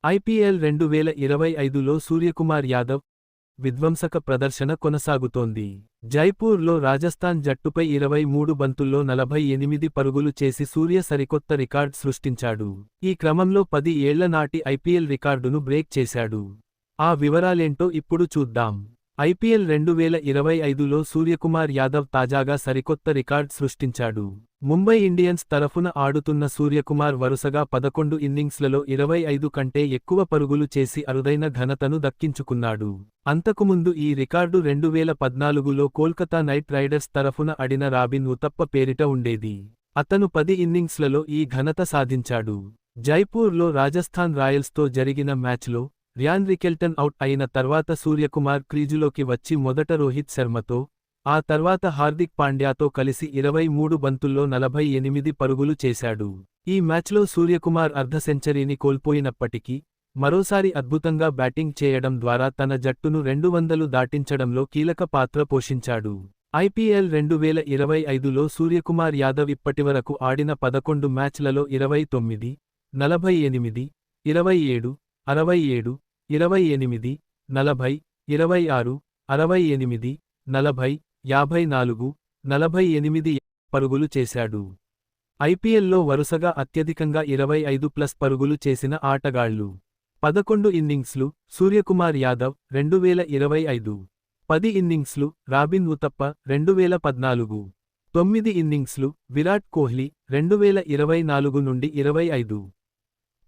IPL 2025లో Suryakumar Yadav విధ్వంసక ప్రదర్శన కొనసాగుతోంది. జైపూర్లో రాజస్థాన్ జట్టుపై 23 బంతుల్లో 48 పరుగులు చేసి సూర్య సరికొత్త రికార్డ్ సృష్టించాడు. ఈ క్రమంలో 10 ఏళ్ల నాటి ఐపీఎల్ రికార్డును బ్రేక్ చేశాడు. ఆ వివరాలేంటో ఇప్పుడు చూద్దాం. ఐపీఎల్ 2025లో సూర్యకుమార్ యాదవ్ తాజాగా సరికొత్త రికార్డ్ సృష్టించాడు. ముంబై ఇండియన్స్ తరఫున ఆడుతున్న సూర్యకుమార్ వరుసగా 11 ఇన్నింగ్స్లలో 25 కంటే ఎక్కువ పరుగులు చేసి అరుదైన ఘనతను దక్కించుకున్నాడు. అంతకుముందు ఈ రికార్డు 2014లో కోల్కతా నైట్ రైడర్స్ తరఫున ఆడిన రాబిన్ ఉతప్ప పేరిట ఉండేది. అతను 10 ఇన్నింగ్స్లలో ఈ ఘనత సాధించాడు. జైపూర్లో రాజస్థాన్ రాయల్స్తో జరిగిన మ్యాచ్లో ర్యాన్ రికెల్టన్ అవుట్ అయిన తర్వాత సూర్యకుమార్ క్రీజులోకి వచ్చి మొదట రోహిత్ శర్మతో, ఆ తర్వాత హార్దిక్ పాండ్యాతో కలిసి 23 బంతుల్లో 48 పరుగులు చేశాడు. ఈ మ్యాచ్లో సూర్యకుమార్ అర్ధ సెంచరీని కోల్పోయినప్పటికీ, మరోసారి అద్భుతంగా బ్యాటింగ్ చేయడం ద్వారా తన జట్టును 200 దాటించడంలో కీలక పాత్ర పోషించాడు. ఐపీఎల్ 2025లో సూర్యకుమార్ యాదవ్ ఇప్పటివరకు ఆడిన 11 మ్యాచ్లలో 29, 48, 27, 67, 28, 40, 26, 68, 40, 54, 48 పరుగులు చేశాడు. ఐపీఎల్లో వరుసగా అత్యధికంగా 25+ పరుగులు చేసిన ఆటగాళ్లు. 11 ఇన్నింగ్స్లు సూర్యకుమార్ యాదవ్ 2025, 10 ఇన్నింగ్స్లు రాబిన్ ఉతప్ప 2014, 9 ఇన్నింగ్స్లు విరాట్ కోహ్లీ 2024 నుండి 25,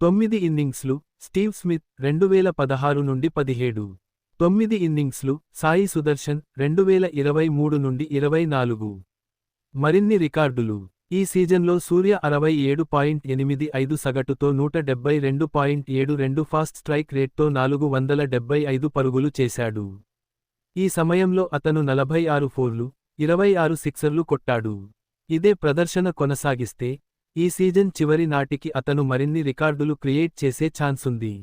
9 ఇన్నింగ్స్లు స్టీవ్ స్మిత్ 2016 నుండి 17, 9 ఇన్నింగ్స్లు సాయి సుదర్శన్ 2023 నుండి 24. మరిన్ని రికార్డులు. ఈ సీజన్లో సూర్య 67.85 సగటుతో 172.72 ఫాస్ట్ స్ట్రైక్ రేట్తో 475 పరుగులు చేశాడు. ఈ సమయంలో అతను 46 ఫోర్లు, 26 సిక్సర్లు కొట్టాడు. ఇదే ప్రదర్శన కొనసాగిస్తే ఈ సీజన్ చివరి నాటికి అతను మరిన్ని రికార్డులు క్రియేట్ చేసే ఛాన్సుంది.